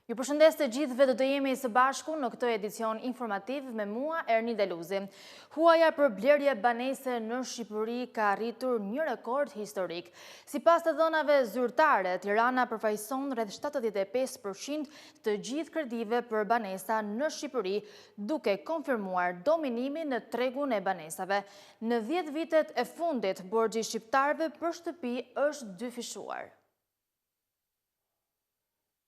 Ju përshëndes të gjithëve, do të jemi së bashku në këtë edicion informativ me mua, Erni Deluzi. Huaja për blerje banese në Shqipëri ka arritur një rekord historik. Sipas të dhënave zyrtare, Tirana përfaqëson rreth 75% të gjithë kredive për banesa në Shqipëri, duke konfirmuar dominimin në tregun e banesave. Në 10 vitet e fundit, borxhi shqiptarëve për shtëpi është dyfishuar.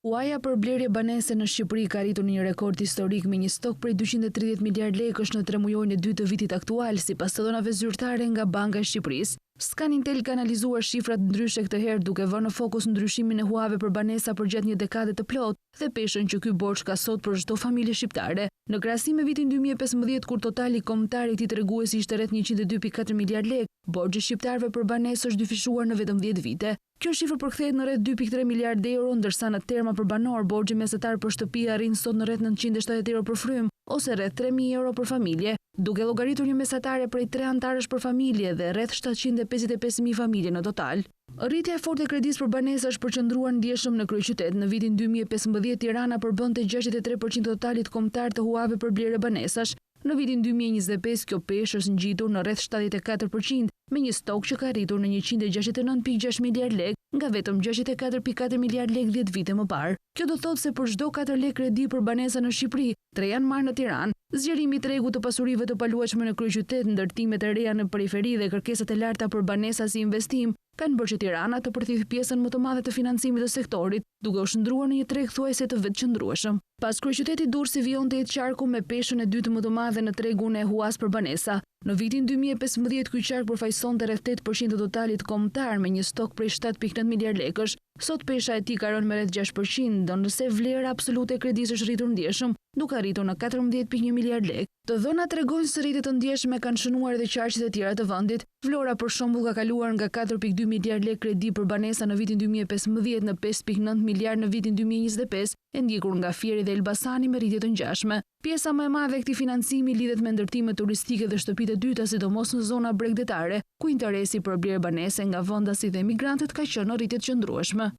Huaja për blerje banese në Shqipëri ka arritur një rekord historik me një stok prej 230 miliard lekësh në 3 muajin e dytë të vitit aktual, sipas të dhënave zyrtare nga Banka e Shqipërisë. Scanintel ka analizuar shifrat ndryshe këtë herë duke vënë në fokus ndryshimin e huajave për banesa përgjatë një dekade të plotë dhe peshën që ky borxh ka sot për çdo familje shqiptare. Në krahasim me vitin 2015, kur totali kombëtar i këtij treguesi ishte rreth 102.4 miliard lekë, borxhi shqiptarëve për banesë është dyfishuar në vetëm 10 vite. Kjo shifër përkthehet në rreth 2.3 miliard euro, ndërsa në terma për banor, borxhi mesatar për shtëpi arrin sot në rreth 970 euro për frym, ose rreth 3.000 euro për familje, duke llogaritur një mesatare prej 3 antarësh për familje dhe rreth 755.000 familje në total. Rritja e fortë e kredisë për banesa është përqendruar ndjeshëm në kryeqytet. Në vitin 2015, Tirana përbënte 63% të totalit kombëtar të huajave për blerje banesash. Në vitin 2025, kjo peshë është ngjitur në rreth 74%, me një stok që ka arritur në 169.6 miliard lekë, nga vetëm 64.4 miliard lekë 10 vite më parë. Kjo do thotë se për çdo 4 lekë kredi për banesa në Shqipëri, 3 janë marrë në Tiranë. Zgjerimi i tregut të pasurive të paluajshme në kryeqytet, ndërtimet e reja në periferi dhe kërkesat e larta për banesa si investim kanë bërë që Tirana të përthithë pjesën më të madhe të financimit të sektorit, duke u shndruar në një treg thuajse të vetëqëndrueshëm. Pas kryeqyteti Durrësi vijon të jetë qarku me peshën e dytë më të madhe në tregun e huas për banesa. Në vitin 2015, ky qark përfaqësonte rreth 8% të totalit kombëtar me një stok prej 7.9 miliard lekësh. Sot pesha e tij ka rënë me rreth 6%, ndërsa vlera absolute e kredisë është rritur ndjeshëm, duke arritur në 14.1 miliard lekë. Të dhënat tregojnë se rritjet të ndjeshme kanë shënuar edhe qarqet e tjera të vendit. Vlora për shembull ka kaluar nga 4.2 miliard lekë kredi për banesa në vitin 2015 në 5.9 miliard në vitin 2025, e ndjekur nga Fieri dhe Elbasani me rritje të ngjashme. Pjesa më e madhe e këtij financimi lidhet me ndërtimet turistike dhe shtëpitë e dyta, sidomos në zona bregdetare, ku interesi për blerje banese nga vendasit dhe emigrantët ka qenë në rritje të qëndrueshme.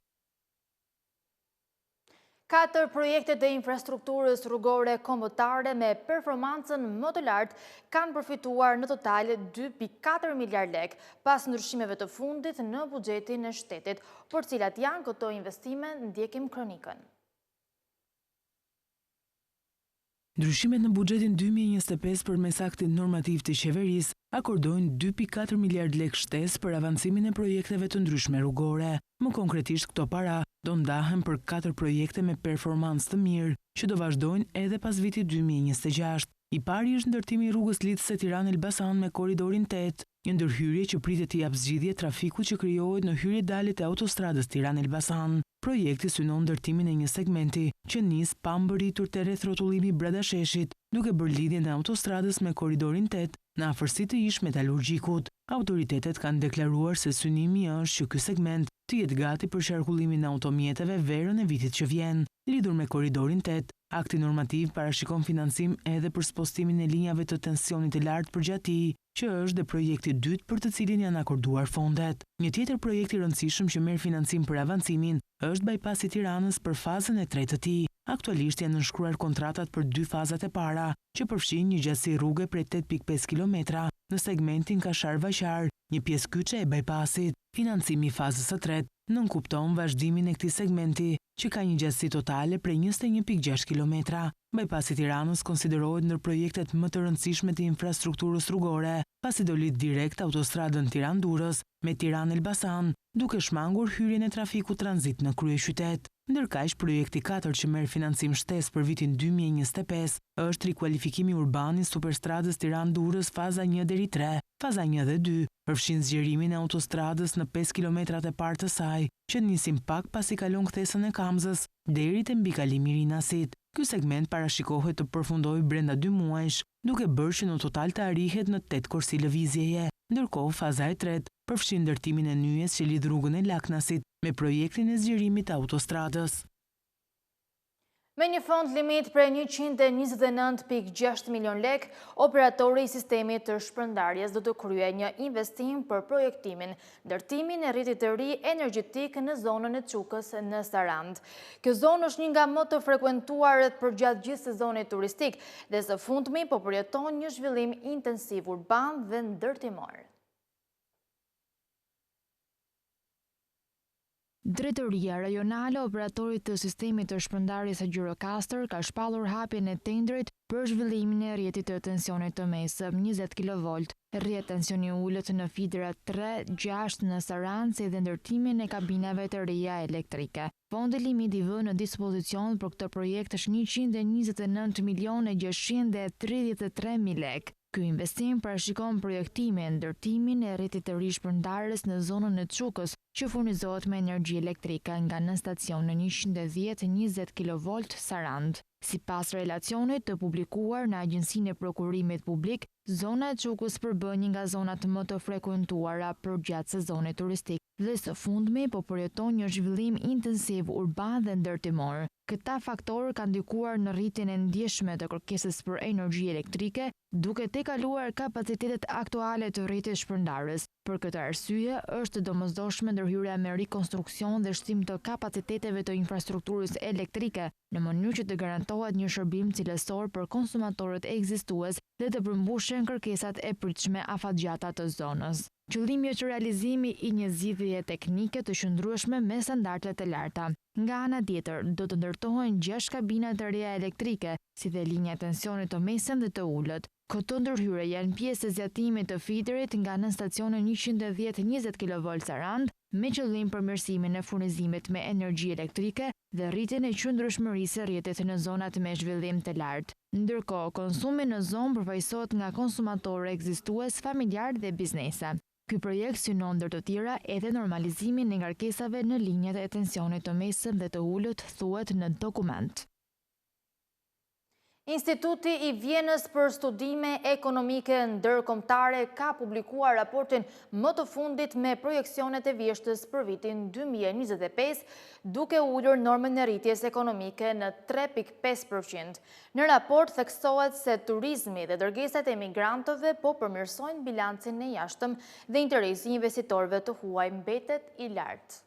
4 projektet e infrastrukturës rrugore kombëtare me performancën më të lartë kanë përfituar në total 2.4 miliard lekë pas ndryshimeve të fundit në buxhetin e shtetit. Por cilat janë këto investime, ndjekim kronikën. Ndryshimet në buxhetin 2025 përmes aktit normativ të qeverisë akordojnë 2.4 miliard lekë shtesë për avancimin e projekteve të ndryshme rrugore. Më konkretisht, këto para do ndahen për 4 projekte me performancë të mirë, që do vazhdojnë edhe pas vitit 2026. I pari është ndërtimi i rrugës lidhëse Tiranë-Elbasan me korridorin 8, një ndërhyrje që pritet të japë zgjidhje trafikut që krijohet në hyrje-daljet e autostradës Tiranë-Elbasan. Projekti synon ndërtimin e një segmenti që nis pa mbërritur te rreth rrotullimi brenda sheshit, duke bërë lidhjen e autostradës me korridorin 8 në afërsi të ish metalurgjikut. Autoritetet kanë deklaruar se synimi është që ky segment të jetë gati për qarkullimin e automjeteve verën e vitit që vjen. Lidhur me korridorin 8, akti normativ parashikon financim edhe për spostimin e linjave të tensionit të lartë përgjatë tij, që është dhe projekti dytë për të cilin janë akorduar fondet. Një tjetër projekt i rëndësishëm që merr financim për avancimin është bypassi i Tiranës për fazën e tretë të tij. Aktualisht janë nënshkruar kontratat për 2 fazat e para, që përfshin një gjatësi rruge prej 8.5 kilometra në segmentin Kashar-Vaqar, një pjesë kyçe e bypassit. Financimi i fazës së tretë nënkupton vazhdimin e këtij segmenti, që ka një gjatësi totale prej 21.6 kilometra. Bypassi i Tiranës konsiderohet ndër projektet më të rëndësishme të infrastrukturës rrugore, pasi do lidh direkt autostradën Tiranë-Durrës me Tiranë-Elbasan, duke shmangur hyrjen e trafikut tranzit në kryeqytet. Ndërkaq, projekti 4 që merr financim shtesë për vitin 2025 është rikualifikimi urban i superstradës Tiranë-Durrës faza 1 deri 3. Faza 1 dhe 2 përfshin zgjerimin e autostradës në 5 kilometrat e parë të saj, që nisin pak pasi kalon kthesën e Kamzës deri te mbikalimi i Rinasit. Ky segment parashikohet të përfundojë brenda 2 muajsh, duke bërë që në total të arrihet në 8 korsi lëvizjeje. Ndërkohë, faza e tretë përfshin ndërtimin e nyjes që lidh rrugën e Laknasit me projektin e zgjerimit të autostradës. Me një fond limit prej 129.6 milion lek, operatori i sistemit të shpërndarjes do të kryej një investim për projektimin, ndërtimin e rritit të ri energjetik në zonën e Çukës në Sarand. Kjo zonë është një nga më të frekuentuaret përgjatë gjithë sezonit turistik dhe së fundmi po përjeton një zhvillim intensiv urban dhe ndërtimor. Drejtoria rajonale e operatorit të sistemit të shpërndarjes së Gjirokastër ka shpallur hapjen e tendrit për zhvillimin e rrjetit të tensionit të mesëm 20 kV. Rrjet tensioni ulët në fidra 3-6 në Sarand si dhe ndërtimin e kabinave të reja elektrike. Fondi limit i vënë në dispozicion për këtë projekt është 129.633.000 lek. Ky investim parashikon projektimin, ndërtimin e rrjetit të ri shpërndarjes në zonën e Çukës, që furnizohet me energji elektrike nga nën stacionin 110-20 kV Sarand. Sipas relacionit të publikuar në Agjencinë e Prokurimit Publik, zona e Çukës përbën një nga zonat më të frekuentuara përgjatë sezonit turistik dhe së fundmi po përjeton një zhvillim intensiv urban dhe ndërtimor. Këta faktorë kanë ndikuar në rritjen e ndjeshme të kërkesës për energji elektrike, duke tejkaluar kapacitetet aktuale të rrjetit shpërndarjes. Për këtë arsye, është domosdoshme ndërhyrja me rikonstruksion dhe shtim të kapaciteteve të infrastrukturës elektrike në mënyrë që të garantohet një shërbim cilësor për konsumatorët ekzistues dhe të përmbushen kërkesat e pritshme afatgjata të zonës. Qëllimi është realizimi i një zgjidhjeje teknike të qëndrueshme me standarde të larta. Nga ana tjetër, do të ndërtohen 6 kabina të reja elektrike, si dhe linja tensionit të mesëm dhe të ulët. Këto ndërhyre janë pjesë e zgjatimit të fiderit nga nën stacionin 110-20 kV Sarand, me qëllim përmirësimin e furnizimit me energji elektrike dhe rritjen e qëndrueshmërisë së rrjetit në zonat me zhvillim të lartë. Ndërkohë, konsumi në zonë përfaqësohet nga konsumatorë ekzistues, familjar dhe biznese. Ky projekt synon ndër të tjera edhe normalizimin e ngarkesave në linjat e tensionit të mesëm dhe të ulët, thuhet në dokument. Instituti i Vjenës për Studime Ekonomike Ndërkombëtare ka publikuar raportin më të fundit me projeksionet e vjeshtës për vitin 2025, duke ulur normën e rritjes ekonomike në 3.5%. Në raport theksohet se turizmi dhe dërgesat e emigrantëve po përmirësojnë bilancin e jashtëm dhe interesi i investitorëve të huaj mbetet i lartë.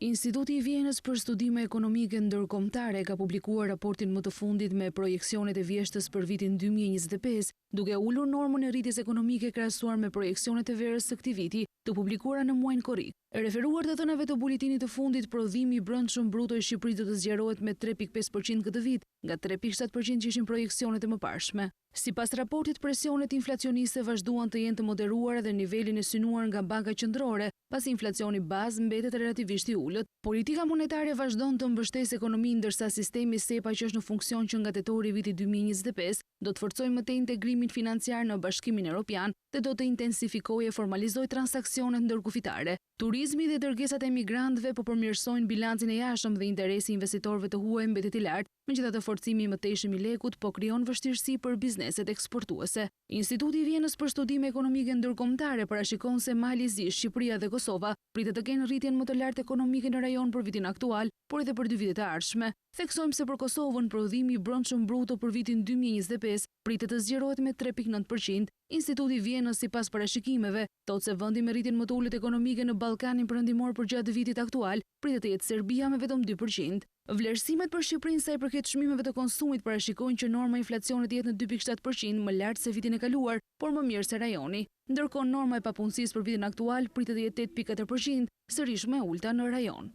Instituti i Vjenës për Studime Ekonomike Ndërkombëtare ka publikuar raportin më të fundit me projeksionet e vjeshtës për vitin 2025, duke ulur normën e rritjes ekonomike krahasuar me projeksionet e verës së këtij viti, të publikuara në muajin korrik. Referuar të dhënave të buletinit të fundit, prodhimi i brendshëm bruto i Shqipërisë do të zgjerohet me 3.5% këtë vit, nga 3.7% që ishin projeksionet e mëparshme. Sipas raportit, presionet inflacioniste vazhduan të jenë të moderuara dhe nivelin e synuar nga Banka Qendrore, pasi inflacioni bazë mbetet relativisht i ulët. Politika monetare vazhdon të mbështesë ekonominë, ndërsa sistemi SEPA që është në funksion që nga tetori i vitit 2025 do të forcojë më tej integrimin financiar në Bashkimin Evropian dhe do të intensifikojë e formalizojë transaksionet ndërkufitare. Turizmi dhe dërgesat e emigrantëve po përmirësojnë bilancin e jashtëm dhe interesi i investitorëve të huaj mbetet i lartë, megjithatë forcimi i mëtejshëm i lekut po krijon vështirësi për bizneset eksportuese. Instituti i Vjenës për Studime Ekonomike Ndërkombëtare parashikon se Mali, Shqipëria dhe Kosova pritet të kenë rritjen më të lartë ekonomike në rajon për vitin aktual, por edhe për 2 vitet e ardhshme. Theksojmë se për Kosovën prodhimi i brendshëm bruto për vitin 2025 pritet të zgjerohet me 3.9%. Instituti i Vjenës, sipas parashikimeve, thotë se vendi me rritjen më të ulët ekonomike në Ballkanin Perëndimor për gjatë vitit aktual pritet të jetë Serbia me vetëm 2%. Vlerësimet për Shqipërinë sa i përket çmimeve të konsumit parashikojnë që norma e inflacionit të jetë në 2.7%, më lart se vitin e kaluar, por më mirë se rajoni. Ndërkohë norma e papunësisë për vitin aktual pritet të jetë 8.4%, sërish më e ulta në rajon.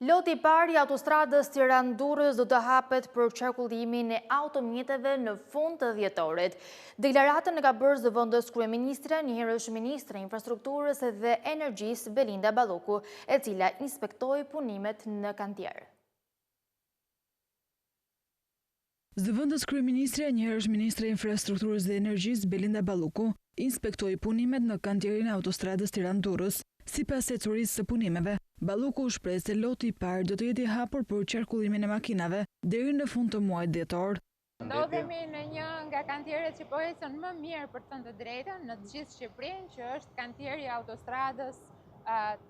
Loti i parë i autostradës Tiranë-Durrës do të hapet për qarkullimin e automjeteve në fund të dhjetorit. Deklaratën e ka bërë zëvendës kryeministre, njëherësh ministre e infrastrukturës dhe energjisë Belinda Balluku, e cila inspektoi punimet në kantier. Zëvendës kryeministre, njëherësh ministre e infrastrukturës dhe energjisë Belinda Balluku, inspektoi punimet në kantierin e autostradës Tiranë-Durrës. Sipas ecurisë së punimeve, Balluku shpreh se loti i parë do të jetë i hapur për qarkullimin e makinave deri në fund të muajit dhjetor. Ndodhemi në një nga kantierët që po ecën më mirë për të thënë të drejtën në të gjithë Shqipërinë, që është kantieri i autostradës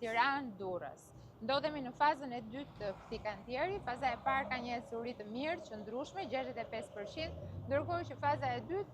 Tiranë-Durrës. Ndodhemi në fazën e dytë të këtij kantieri. Faza e parë ka një ecuri të mirë, qëndrueshme, 65%, ndërkohë që faza e dytë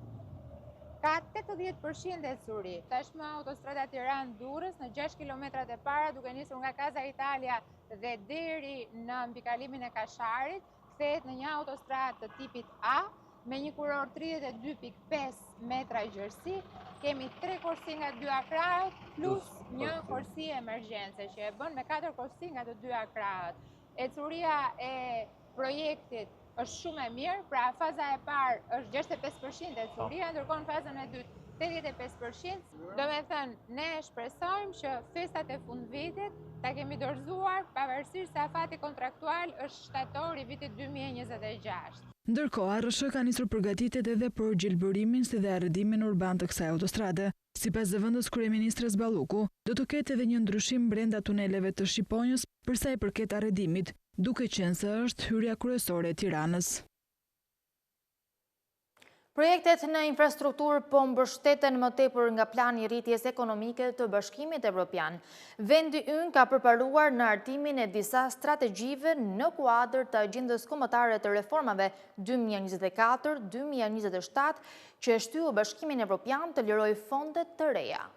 ka 80% ecuri. Tashmë autostrada Tiranë-Durrës në 6 kilometrat e para, duke nisur nga Casa Italia dhe deri në mbikalimin e Kasharit, kthehet në një autostradë të tipit A, me një kuror 32.5 metra gjerësi. Kemi 3 korsi nga 2 akrahët, plus një korsi emergjence, që e bën me 4 korsi nga të 2 akrahët. Ecuria e projektit është shumë e mirë, pra faza e parë është 65% ecuria, ndërkohë në fazën e dytë 85%. Do me thënë, ne shpresojmë që festat e fundvitit ta kemi dorëzuar, pavarësisht se afati kontraktual është shtatori i vitit 2026. Ndërkohë, RSH ka nisur përgatitjet edhe për gjelbërimin si dhe arredimin urban të kësaj autostrade. Sipas zëvendës kryeministres Balluku, do të ketë edhe një ndryshim brenda tuneleve të Shqiponjës për sa i përket arredimit, duke qenë se është hyrja kryesore e Tiranës. Projektet në infrastrukturë po mbështeten më tepër nga plani i rritjes ekonomike të Bashkimit Evropian. Vendi ynë ka përparuar në hartimin e disa strategjive në kuadër të agjendës kombëtare të reformave 2024-2027, që e shtyu Bashkimin Evropian të lirojë fondet të reja.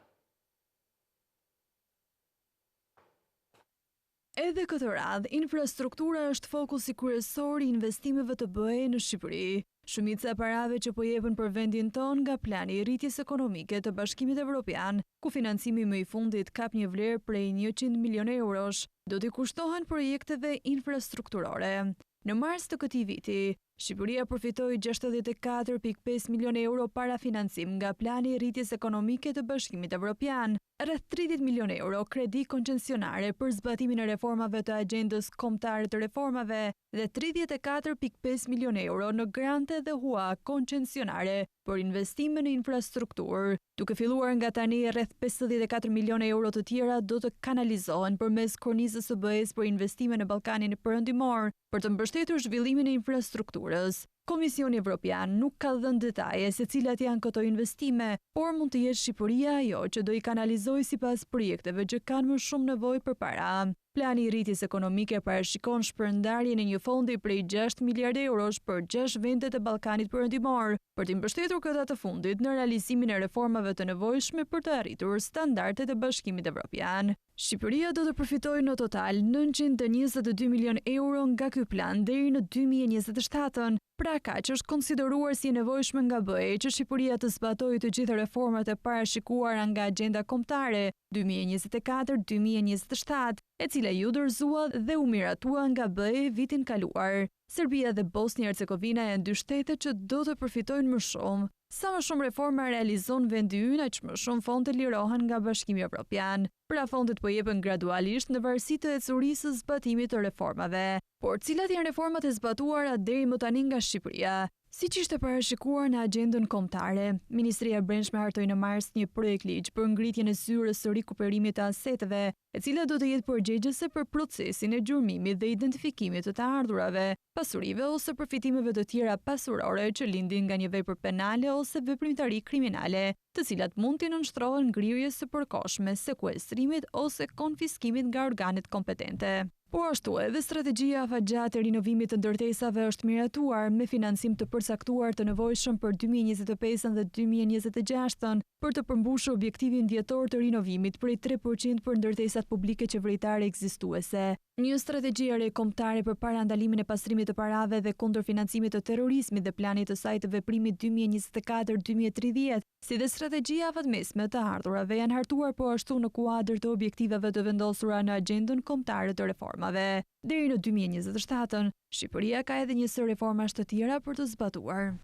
Edhe këtë radhë, infrastruktura është fokusi kryesor i investimeve të BE në Shqipëri. Shumica e parave që po jepen për vendin ton nga plani i rritjes ekonomike të Bashkimit Evropian, ku financimi më i fundit kap një vlerë prej 100 milion eurosh, do t'i kushtohen projekteve infrastrukturore. Në mars të këtij viti, Shqipëria përfitoi 64.5 milion euro para financim nga plani i rritjes ekonomike të Bashkimit Evropian, rreth 30 milion euro kredi koncesionare për zbatimin e reformave të agjendës kombëtare të reformave dhe 34.5 milion euro në grante dhe hua koncesionare për investime në infrastrukturë. Duke filluar nga tani, rreth 54 milion euro të tjera do të kanalizohen përmes kornizës së BE-s për investime në Ballkanin Perëndimor për të mbështetur zhvillimin e infrastrukturës. Komisioni Evropian nuk ka dhënë detaje se cilat janë këto investime, por mund të jetë Shqipëria ajo që do i kanalizojë sipas projekteve që kanë më shumë nevojë për para. Plani i rritjes ekonomike parashikon shpërndarjen e një fondi prej 6 miliardë eurosh për 6 vendet e Ballkanit Perëndimor, për të mbështetur këta të fundit në realizimin e reformave të nevojshme për të arritur standardet e Bashkimit Evropian. Shqipëria do të përfitojë në total 922 milion euro nga ky plan deri në 2027. Pra kaq është konsideruar si e nevojshme nga BE që Shqipëria të zbatojë të gjitha reformat e parashikuara nga Agjenda Kombëtare 2024-2027, e cila ju dorëzua dhe u miratua nga BE vitin kaluar. Serbia dhe Bosnia-Hercegovina janë dy shtete që do të përfitojnë më shumë. Sa më shumë reforma realizon vendi ynë, aq më shumë fonde lirohen nga Bashkimi Evropian. Pra fondet po jepen gradualisht në varësi të ecurisë së zbatimit të reformave. Por cilat janë reformat e zbatuara deri më tani nga Shqipëria? Siç ishte parashikuar në agjendën kombëtare, Ministria e Brendshme hartoi në mars një projekt ligj për ngritjen e zyrës së rikuperimit të aseteve, e cila do të jetë përgjegjëse për procesin e gjurmimit dhe identifikimit të ardhurave, pasurive ose përfitimeve të tjera pasurore që lindin nga një vepër penale ose veprimtari kriminale, të cilat mund të nënshtrohen ngrirjes së përkohshme, sekuestrimit ose konfiskimit nga organet kompetente. Po ashtu edhe strategjia afatgjatë e rinovimit të ndërtesave është miratuar me financim të përcaktuar të nevojshëm për 2025 dhe 2026 për të përmbushur objektivin vjetor të rinovimit prej 3% për ndërtesat publike qeveritare ekzistuese. Një strategji e re kombëtare për para ndalimin e pastrimit të parave dhe kundër financimit të terrorizmit dhe planit të saj të veprimit 2024-2030, si dhe strategjia afatmesme të ardhurave janë hartuar po ashtu në kuadër të objektivave të vendosura në agjendën kombëtare të reformave. Deri në 2027, Shqipëria ka edhe një sër reformash të tjera për të zbatuar.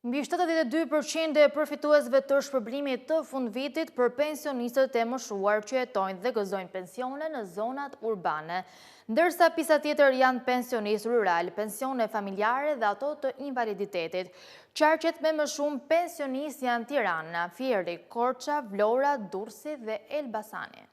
Mbi 72% e përfituesve të shpërblimit të fundvitit për pensionistët e moshuar që jetojnë dhe gëzojnë pensione në zonat urbane, ndërsa pisa tjetër janë pensionistë rural, pensione familjare dhe ato të invaliditetit. Qarqet me më shumë pensionistë janë Tirana, Fieri, Korça, Vlora, Durrësi dhe Elbasani.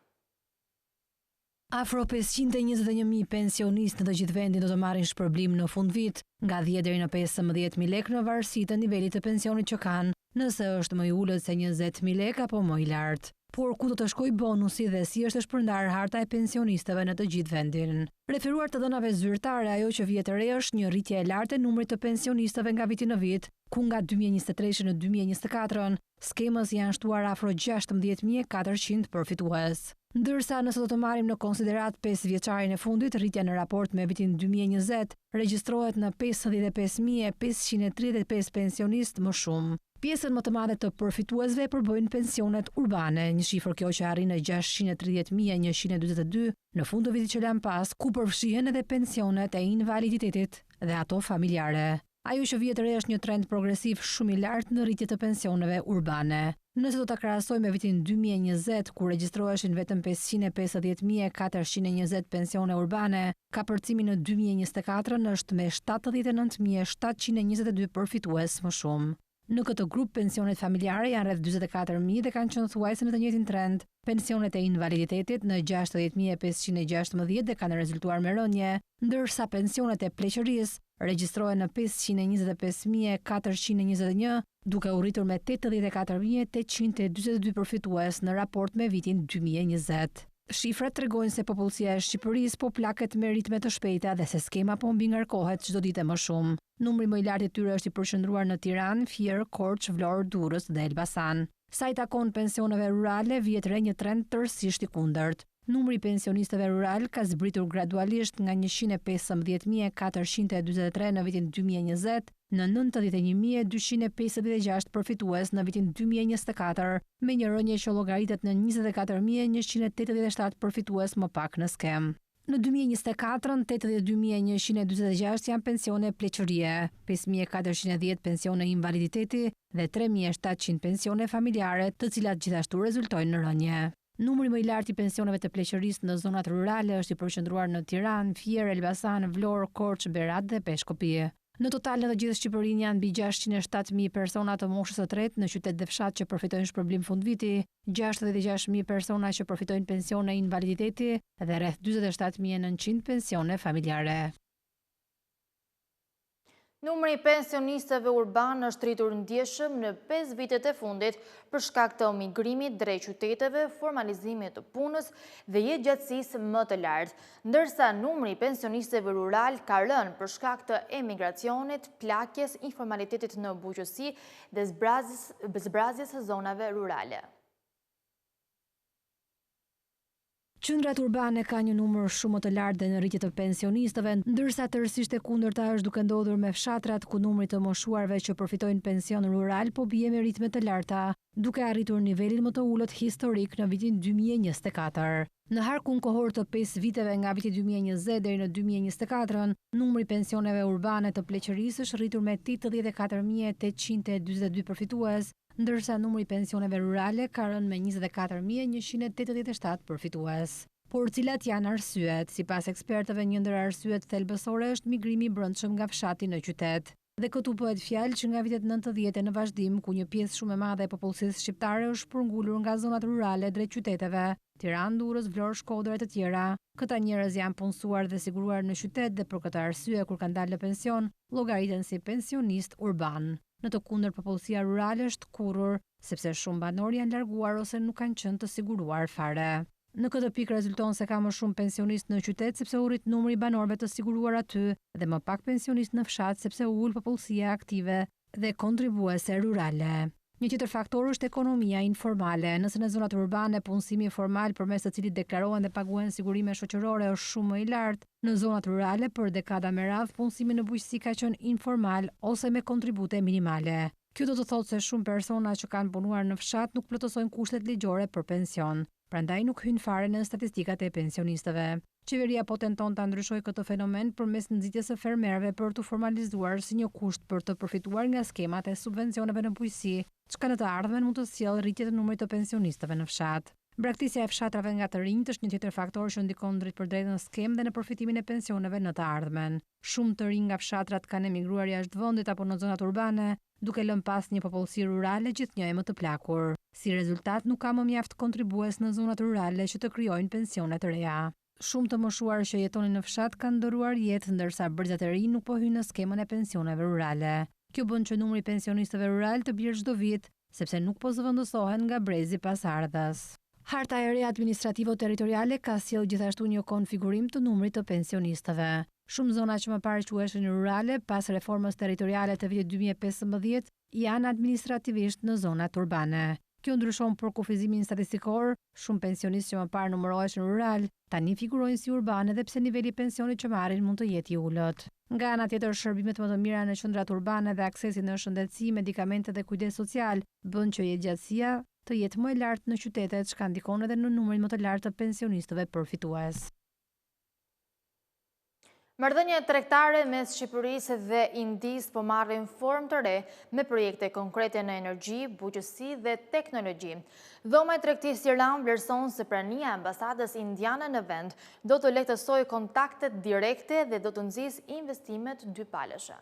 Afro 521.000 pensionistë në të gjithë vendin do të marrin shpërblim në fund vit, nga 10 deri në 15.000 lekë në varësi të nivelit të pensionit që kanë, nëse është më i ulët se 20.000 lekë apo më i lartë. Por ku do të shkojë bonusi dhe si është shpërndarë harta e pensionistëve në të gjithë vendin. Referuar të dhënave zyrtare, ajo që vjet re është një rritje e lartë e numrit të pensionistëve nga viti në vit, ku nga 2023 në 2024 skemës janë shtuar afro 16.400 përfitues. Ndërsa nëse do të marrim në konsiderat 5 vjeçarin e fundit, rritja në raport me vitin 2020 regjistrohet në 55.535 pensionistë më shumë. Pjesën më të madhe të përfituesve përbëjnë pensionet urbane, një shifër kjo që arrin në 630.142 në fund të vitit që lan pas, ku përfshihen edhe pensionet e invaliditetit dhe ato familjare. Ajo që vjet re është një trend progresiv shumë i lartë në rritje të pensioneve urbane. Nëse do ta krahasojmë me vitin 2020, ku regjistroheshin vetëm 550.420 pensione urbane, kapërcimi në 2024 është me 79.722 përfitues më shumë. Në këtë grup, pensionet familjare janë rreth 44.000 dhe kanë qenë thuajse në të njëjtin trend. Pensionet e invaliditetit në 60.516 dhe kanë rezultuar me rënje, ndërsa pensionet e pleqërisë regjistrohen në 525.421, duke u rritur me 84.842 përfitues në raport me vitin 2020. Shifrat tregojnë se popullsia e Shqipërisë po plaket me ritme të shpejta dhe se skema po mbi ngarkohet çdo ditë më shumë. Numri më i lartë i tyre është i përqendruar në Tiranë, Fier, Korçë, Vlorë, Durrës dhe Elbasan. Sa i takon pensioneve rurale, vjet re një trend tërësisht i kundërt. Numri i pensionistëve rural ka zbritur gradualisht nga 115.443 në vitin 2020 në 91.256 përfitues në vitin 2024, me një rënje që llogaritet në 24.187 përfitues më pak në skem. Në 2024, 82.146 janë pensione pleqërie, 5.410 pensione invaliditeti dhe 3.700 pensione familjare, të cilat gjithashtu rezultojnë në rënje. Numri më i lartë i pensioneve të pleqërisë në zonat rurale është i përqendruar në Tiranë, Fier, Elbasan, Vlorë, Korçë, Berat dhe Peshkopi. Në total në të gjithë Shqipërinë janë mbi 607.000 persona të moshës së tretë në qytet dhe fshat që përfitojnë shpërblim fundviti, 66.000 persona që përfitojnë pensione invaliditeti dhe rreth 47.900 pensione familjare. Numri i pensionistëve urban është rritur ndjeshëm në 5 vitet e fundit për shkak të migrimit drejt qyteteve, formalizimit të punës dhe jetëgjatësisë më të lartë, ndërsa numri i pensionistëve rural ka rënë për shkak të emigracionit, plakjes, informalitetit në bujqësi dhe zbrazjes së zonave rurale. Qendrat urbane ka një numër shumë të lartë dhe në rritje të pensionistëve, ndërsa tërësisht e kundërta është duke ndodhur me fshatrat ku numri të moshuarve që përfitojnë pension rural po bie me ritme të larta, duke arritur nivelin më të ulët historik në vitin 2024. Në harkun kohor të 5 viteve nga viti 2020 deri në 2024, numri i pensioneve urbane të pleqërisë është rritur me 84.842 përfitues, ndërsa numri i pensioneve rurale ka rënë me 24.187 përfitues. Por cilat janë arsyet? Sipas ekspertëve, një ndër arsyet thelbësore është migrimi i brendshëm nga fshati në qytet. Dhe këtu bëhet fjalë që nga vitet 90 në vazhdim, ku një pjesë shumë e madhe e popullsisë shqiptare është shpërngulur nga zonat rurale drejt qyteteve, Tiranë, Durrës, Vlorë, Shkodër e të tjera, këta njerëz janë punësuar dhe siguruar në qytet dhe për këtë arsye kur kanë dalë në pension, llogariten si pensionist urban. Në të kundërt, popullsia rurale është kurrur, sepse shumë banor janë larguar ose nuk kanë qenë të siguruar fare. Në këtë pikë rezulton se ka më shumë pensionistë në qytet sepse u rrit numri i banorëve të siguruar aty dhe më pak pensionistë në fshat sepse u ul popullsia aktive dhe kontribuese rurale. Një tjetër faktor është ekonomia informale. Nëse në zonat urbane punësimi formal përmes të cilit deklarohen dhe paguhen sigurime shoqërore është shumë më i lartë, në zonat rurale për dekada me radhë punësimi në bujqësi ka qenë informal ose me kontribute minimale. Kjo do të thotë se shumë persona që kanë punuar në fshat nuk plotësojnë kushtet ligjore për pension, prandaj nuk hyn fare në statistikat e pensionistëve. Qeveria po tenton ta ndryshojë këtë fenomen përmes nxitjes së fermerëve për të formalizuar si një kusht për të përfituar nga skemat e subvencioneve në bujqësi, çka në të ardhmen mund të sjellë rritje të numrit të pensionistëve në fshat. Braktisja e fshatrave nga të rinjt është një tjetër faktor që ndikon drejtpërdrejt në skem dhe në përfitimin e pensioneve në të ardhmen. Shumë të rinj nga fshatrat kanë emigruar jashtë vendit apo në zonat urbane, duke lënë pas një popullsi rurale gjithnjë më të plakur. Si rezultat, nuk ka më mjaft kontribues në zonat rurale që të krijojnë pensione të reja. Shumë të moshuar që jetonin në fshat kanë ndëruar jetë, ndërsa bërgjat e ri nuk po hyjnë në skemën e pensioneve rurale. Kjo bën që numri i pensionistëve rural të bjerë çdo vit, sepse nuk po zëvendësohen nga brezi pasardhës. Harta e re administrativo-territoriale ka sjellë gjithashtu një konfigurim të numrit të pensionistëve. Shumë zona që më parë quheshin rurale pas reformës territoriale të vitit 2015 janë administrativisht në zonat urbane. Kjo ndryshon për kufizimin statistikor, shumë pensionistë që më parë numëroheshin rural, tani figurojnë si urbane dhe pse niveli i pensionit që marrin mund të jetë i ulët. Nga ana tjetër, shërbimet më të mira në qendrat urbane dhe aksesi në shëndetësi, medikamente dhe kujdes social bën që jetëgjatësia të jetë më e lartë në qytetet, çka ndikon edhe në numrin më të lartë të pensionistëve përfitues. Marrëdhënia tregtare mes Shqipërisë dhe Indisë po marrin formë të re me projekte konkrete në energji, bujqësi dhe teknologji. Dhoma e Tregtisë Tiranë vlerëson se prania e ambasadës indiane në vend do të lehtësojë kontaktet direkte dhe do të nxjisë investimet dypalëshe.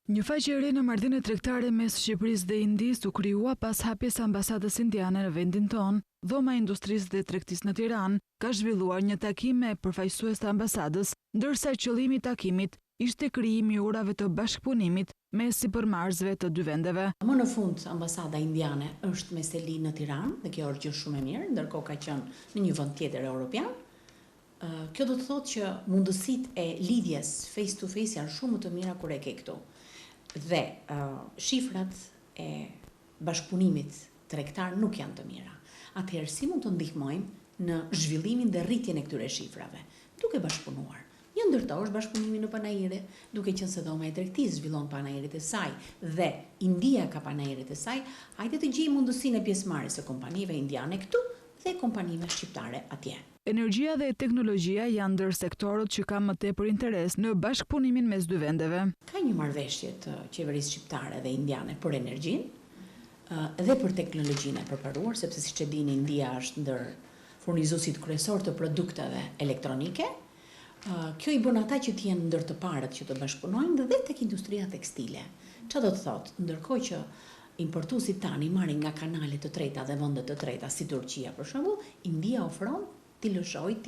Një faqe e re në marrëdhënien tregtare mes Shqipërisë dhe Indisë u krijua pas hapjes së ambasadës indiane në vendin tonë. Dhoma e Industrisë dhe Tregtisë në Tiranë ka zhvilluar një takim me përfaqësues të ambasadës, ndërsa qëllimi i takimit ishte krijimi i urave të bashkëpunimit mes sipërmarrësve të dy vendeve. Më në fund, ambasada indiane është me seli në Tiranë dhe kjo është gjë shumë e mirë, ndërkohë ka qenë në një vend tjetër europian. Kjo do të thotë që mundësitë e lidhjes face to face janë shumë më të mira kur e ke këtu. Dhe shifrat e bashkëpunimit tregtar nuk janë të mira. Atëherë si mund të ndihmojmë në zhvillimin dhe rritjen e këtyre shifrave, duke bashkëpunuar. Një ndërto është bashkëpunimi në panajire, duke qenë se dhoma e tregtisë zhvillon panajiret e saj dhe India ka panajiret e saj, hajde të gjejmë mundësinë e pjesëmarrjes së kompanive indiane këtu dhe kompanive shqiptare atje. Energjia dhe teknologjia janë ndër sektorët që kanë më tepër interes në bashkëpunimin mes dy vendeve. Ka një marrëveshje të qeverisë shqiptare dhe indiane për energjinë dhe për teknologjinë e përparuar, sepse siç e dini India është ndër furnizuesit kryesor të produkteve elektronike. Kjo i bën ata që të jenë ndër të parët që të bashkëpunojnë dhe tek industria tekstile. Çfarë do të thotë? Ndërkohë që importuesit tani marrin nga kanale të treta dhe vende të treta si Turqia për shembull, India ofron ti lëshoj,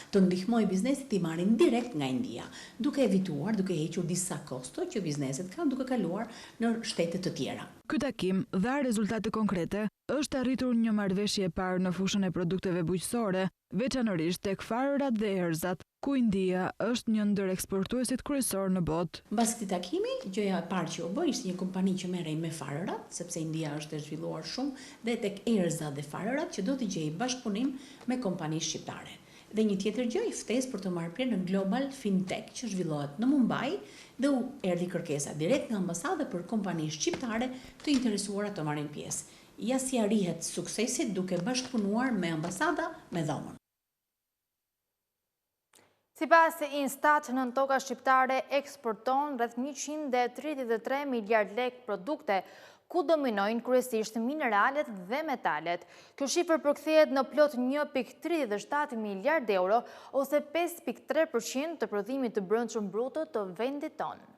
të ndihmoj biznesit ti marrin direkt nga India, duke evituar, duke hequr disa kosto që bizneset kanë duke kaluar në shtete të tjera. Ky takim dha rezultate konkrete, është arritur një marrëveshje e parë në fushën e produkteve bujqësore, veçanërisht tek farërat dhe erëzat, ku India është një ndër eksportuesit kryesor në botë. Mbas këtij takimi, gjëja e parë që u bë ishte një kompani që merrej me farërat, sepse India është e zhvilluar shumë dhe tek erëzat dhe farërat që do të gjejë bashkëpunim me kompani shqiptare. Dhe një tjetër gjë, i ftesë për të marrë pjesë në Global Fintech që zhvillohet në Mumbai dhe u erdhi kërkesa direkt nga ambasada për kompani shqiptare të interesuara të marrin pjesë. Ja si arrihet suksesi duke bashkëpunuar me ambasada me dhomën. Sipas Instat, nën toka shqiptare eksporton rreth 133 miliard lek produkte, ku dominojnë kryesisht mineralet dhe metalet. Kjo shifër përkthehet në plot 1.37 miliard euro ose 5.3% të prodhimit të brendshëm bruto të vendit tonë.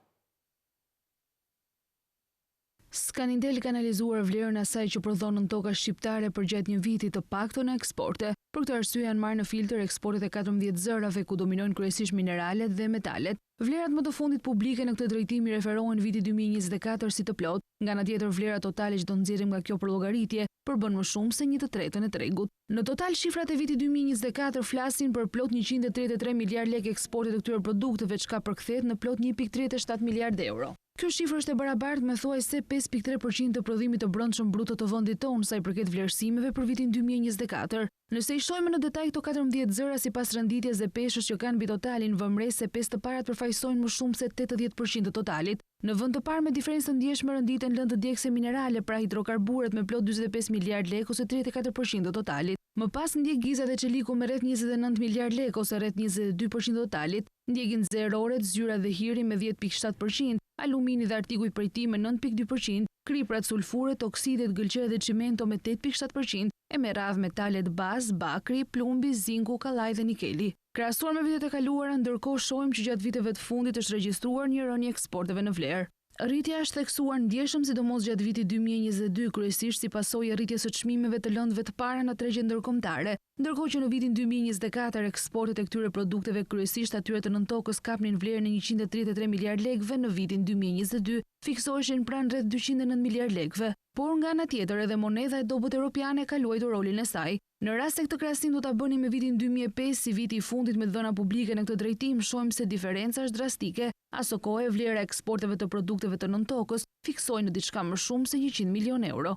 Scanintel ka analizuar vlerën e asaj që prodhon në toka shqiptare përgjatë një viti të paktën në eksporte. Për këtë arsye janë marrë në filtr eksportet e 14 zërave ku dominojnë kryesisht mineralet dhe metalet. Vlerat më të fundit publike në këtë drejtim i referohen viti 2024 si të plot, nga ana tjetër vlerat totale që do nxjerrim nga kjo përllogëritje përbën më shumë se 1/3 e tregut. Në total shifrat e vitit 2024 flasin për plot 133 miliard lekë eksporte të këtyre produkteve, çka përkthehet në plot 1.37 miliard euro. Kjo shifër është e barabartë me thuajse 5.3% të prodhimit të brendshëm bruto të vendit tonë sa i përket vlerësimeve për vitin 2024. Nëse i shohim në detaj këto 14 zëra sipas renditjes dhe peshës që kanë mbi totalin, vëmë re se 5 të parat përfaqësojnë më shumë se 80% të totalit. Në vend të parë me diferencë të ndjeshme renditen lëndë djegëse minerale, pra hidrokarburet me plot 45 miliard lekë ose 34% të totalit. Më pas ndjek gizat e çeliku me rreth 29 miliard lekë ose rreth 22% të totalit, ndjekin zerroret, zyra dhe hiri me 10.7%, alumini dhe artikuj prej tij me 9.2%, kriprat, sulfuret, oksidet, gëlqere dhe çimento me 8.7%, e me radh metalet bazë, bakri, plumbi, zinku, kallaj dhe nikeli. Krahasuar me vitet e kaluara, ndërkohë shohim që gjatë viteve të fundit është regjistruar një rënje eksporteve në vlerë. Rritja është theksuar ndjeshëm sidomos gjatë vitit 2022, kryesisht si pasojë e rritjes së çmimeve të lëndëve të para në tregjet ndërkombëtare, ndërkohë që në vitin 2024 eksportet e këtyre produkteve, kryesisht atyre të nëntokës, kapnin vlerën e 133 miliard lekëve, në vitin 2022 fiksoheshin pranë rreth 209 miliard lekëve. Por nga ana tjetër edhe monedha e dobët europiane ka luajtur rolin e saj. Në rast se këtë krahasim do ta bënim me vitin 2005, si viti i fundit me dhëna publike në këtë drejtim, shohim se diferenca është drastike. Aso kohë vlera e eksporteve të produkteve të nëntokës fiksoi në diçka më shumë se 100 milion euro.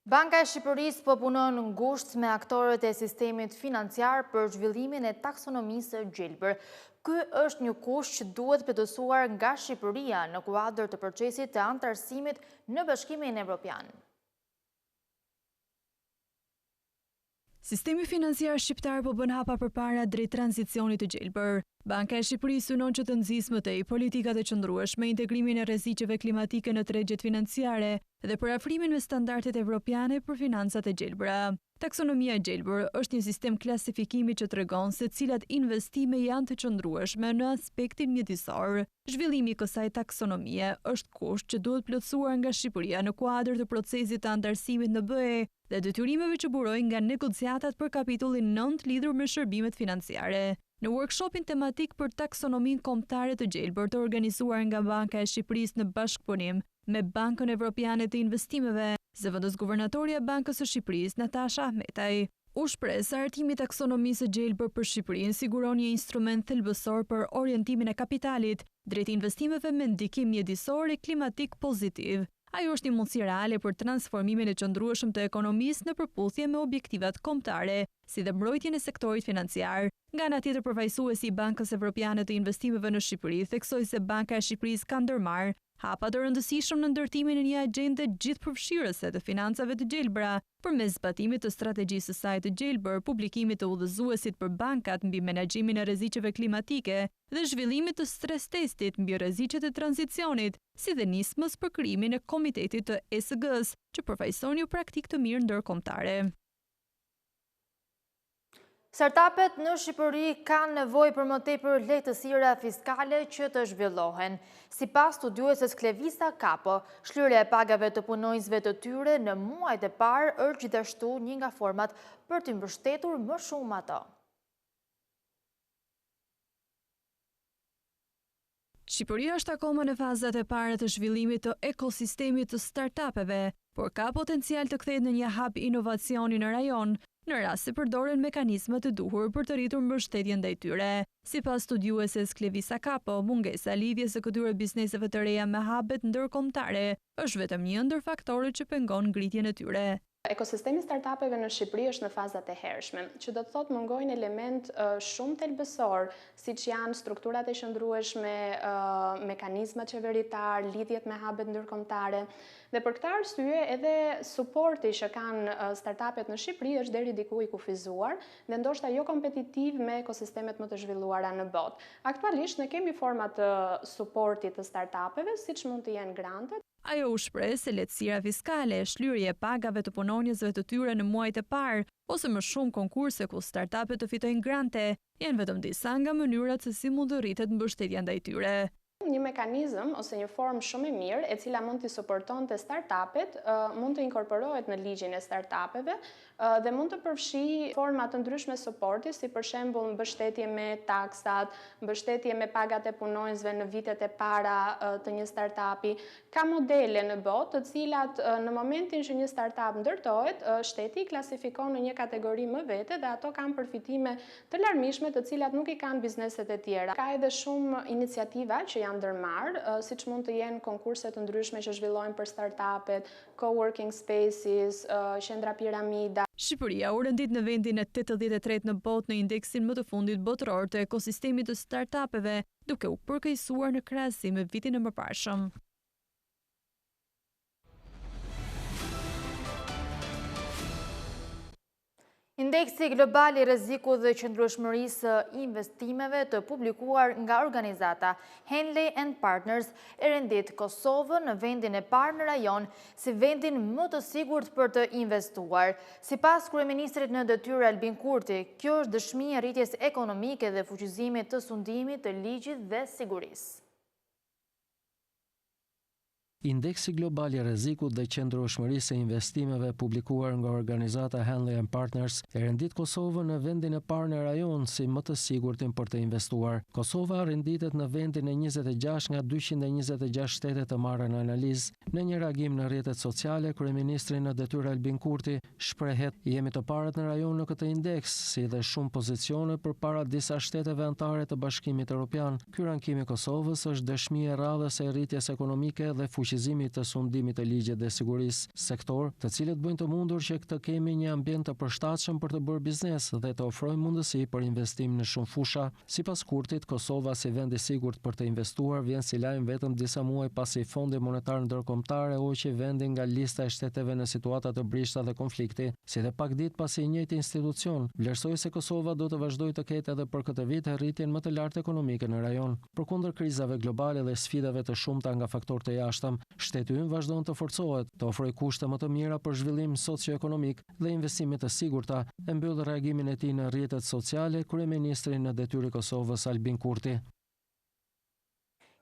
Banka e Shqipërisë po punon ngushtë me aktorët e sistemit financiar për zhvillimin e taksonomisë së gjelbër. Ky është një kusht që duhet plotësuar nga Shqipëria në kuadër të procesit të anëtarësimit në Bashkimin Evropian. Sistemi financiar shqiptar po bën hapa përpara drejt tranzicionit të gjelbër. Banka e Shqipërisë synon që të nxjisë më tej politikat e qëndrueshme, integrimin e rreziqeve klimatike në tregjet financiare dhe përafrimin me standardet evropiane për financat e gjelbra. Taksonomia e gjelbër është një sistem klasifikimi që tregon se cilat investime janë të qëndrueshme në aspektin mjedisor. Zhvillimi i kësaj taksonomie është kusht që duhet plotësuar nga Shqipëria në kuadër të procesit të anëtarësimit në BE dhe detyrimeve që burojnë nga negociatat për kapitullin 9 lidhur me shërbimet financiare. Në workshopin tematik për taksonominë kombëtare të gjelbër të organizuar nga Banka e Shqipërisë në bashkëpunim me Bankën Evropiane të Investimeve, zëvendës guvernatori e Bankës së Shqipërisë, Natasha Ahmetaj, u shpreh se artimi i taksonomisë së gjelbër për Shqipërinë siguron një instrument thelbësor për orientimin e kapitalit drejt investimeve me ndikim mjedisor e klimatik pozitiv. Ajo është një mundësi reale për transformimin e qëndrueshëm të ekonomisë në përputhje me objektivat kombëtare, si dhe mbrojtjen e sektorit financiar. Nga ana tjetër, përfaqësuesi i Bankës Evropiane të Investimeve në Shqipëri theksoi se Banka e Shqipërisë ka ndërmarrë hapa të rëndësishëm në ndërtimin e një agjende gjithëpërfshirëse të financave të gjelbra, përmes zbatimit të strategjisë së saj të gjelbër, publikimit të udhëzuesit për bankat mbi menaxhimin e rreziqeve klimatike dhe zhvillimit të stres testit mbi rreziqet e tranzicionit, si dhe nismës për krijimin e komitetit të ESG-s, që përfaqëson një praktikë të mirë ndërkombëtare. Startupet në Shqipëri kanë nevojë për më tepër lehtësira fiskale që të zhvillohen. Sipas studiueses Klevisa Kapo, shlyerja e pagave të punonjësve të tyre në muajt e parë është gjithashtu një nga format për të mbështetur më shumë ato. Shqipëria është akoma në fazat e para të zhvillimit të ekosistemit të startupeve, por ka potencial të kthehet në një hub inovacioni në rajon, në rast se përdoren mekanizmat e duhur për të rritur mbështetjen ndaj tyre. Sipas studiueses Klevisa Kapo, mungesa e lidhjes së këtyre bizneseve të reja me hubet ndërkombëtare është vetëm një ndër faktorët që pengon ngritjen e tyre. Ekosistemi startupeve në Shqipëri është në fazat e hershme, që do të thotë mungojnë element shumë thelbësor, siç janë strukturat e qëndrueshme, mekanizmat qeveritar, lidhjet me hubet ndërkombëtare. Dhe për këtë arsye edhe suporti që kanë startupet në Shqipëri është deri diku i kufizuar dhe ndoshta jo kompetitiv me ekosistemet më të zhvilluara në botë. Aktualisht ne kemi forma të suportit të startupeve, siç mund të jenë grantet. Ajo u shpreh se lehtësira fiskale, shlyerje e pagave të punonjësve të tyre në muajt e parë, ose më shumë konkurse ku startupet të fitojnë grante, janë vetëm disa nga mënyrat se si mund të rritet mbështetja ndaj tyre. Një mekanizëm ose një formë shumë e mirë e cila mund t'i suportonte startupet, mund të inkorporohet në ligjin e startupeve dhe mund të përfshi forma të ndryshme suporti, si për shembull mbështetje me taksat, mbështetje me pagat e punonjësve në vitet e para të një startupi. Ka modele në botë të cilat në momentin që një startup ndërtohet, shteti i klasifikon në një kategori më vete dhe ato kanë përfitime të larmishme të cilat nuk i kanë bizneset e tjera. Ka edhe shumë iniciativa që janë ndërmarrë, siç mund të jenë konkurse të ndryshme që zhvillohen për startupet, co-working spaces, qendra piramida. Shqipëria u rendit në vendin e 83 në botë në indeksin më të fundit botëror të ekosistemit të startupeve, duke u përkeqësuar në krahasim me vitin e mëparshëm. Indeksi global i rrezikut dhe qëndrueshmërisë investimeve të publikuar nga organizata Henley & Partners e rendit Kosovën në vendin e parë në rajon si vendin më të sigurt për të investuar. Sipas kryeministrit në detyrë Albin Kurti, kjo është dëshmi e rritjes ekonomike dhe fuqizimit të sundimit të ligjit dhe sigurisë. Indeksi global i rrezikut dhe qëndrueshmërisë së investimeve publikuar nga organizata Henley & Partners e rendit Kosovën në vendin e parë në rajon si më të sigurtin për të investuar. Kosova renditet në vendin e 26 nga 226 shtete të marrë në analizë. Në një reagim në rrjetet sociale, kryeministri në detyrë Albin Kurti shprehet: "Jemi të parët në rajon në këtë indeks, si dhe shumë pozicione përpara disa shteteve anëtare të Bashkimit Evropian." Ky rankim i Kosovës është dëshmi e radhës e rritjes ekonomike dhe fuqizimit të sundimit të ligjit dhe sigurisë, sektor të cilët bëjnë të mundur që të kemi një ambient të përshtatshëm për të bërë biznes dhe të ofrojmë mundësi për investim në shumë fusha. Sipas Kurtit, Kosova si vend i sigurt për të investuar vjen si lajm vetëm disa muaj pasi Fondi Monetar Ndërkombëtar e hoqi vendin nga lista e shteteve në situata të brishta dhe konflikti, si dhe pak ditë pasi i njëjti institucion vlerësoi se Kosova do të vazhdojë të ketë edhe për këtë vit rritjen më të lartë ekonomike në rajon. Përkundër krizave globale dhe sfidave të shumta nga faktorë të jashtëm, shteti ynë vazhdon të forcohet, të ofrojë kushte më të mira për zhvillim socioekonomik dhe investime të sigurta, e mbyll reagimin e tij në rrjetet sociale kryeministri në detyrë i Kosovës Albin Kurti.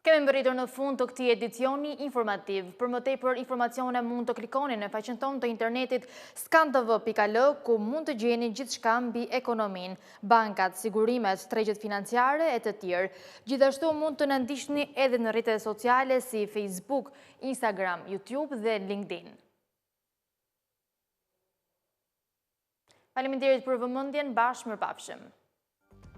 Kemi mbërritur në fund të këtij edicioni informativ. Për më tepër informacione mund të klikoni në faqen tonë të internetit skantv.al, ku mund të gjeni gjithçka mbi ekonominë, bankat, sigurimet, tregjet financiare e të tjerë. Gjithashtu mund të na ndiqni edhe në rrjetet sociale si Facebook, Instagram, YouTube dhe LinkedIn. Faleminderit për vëmendjen, bashkë mirëpafshim.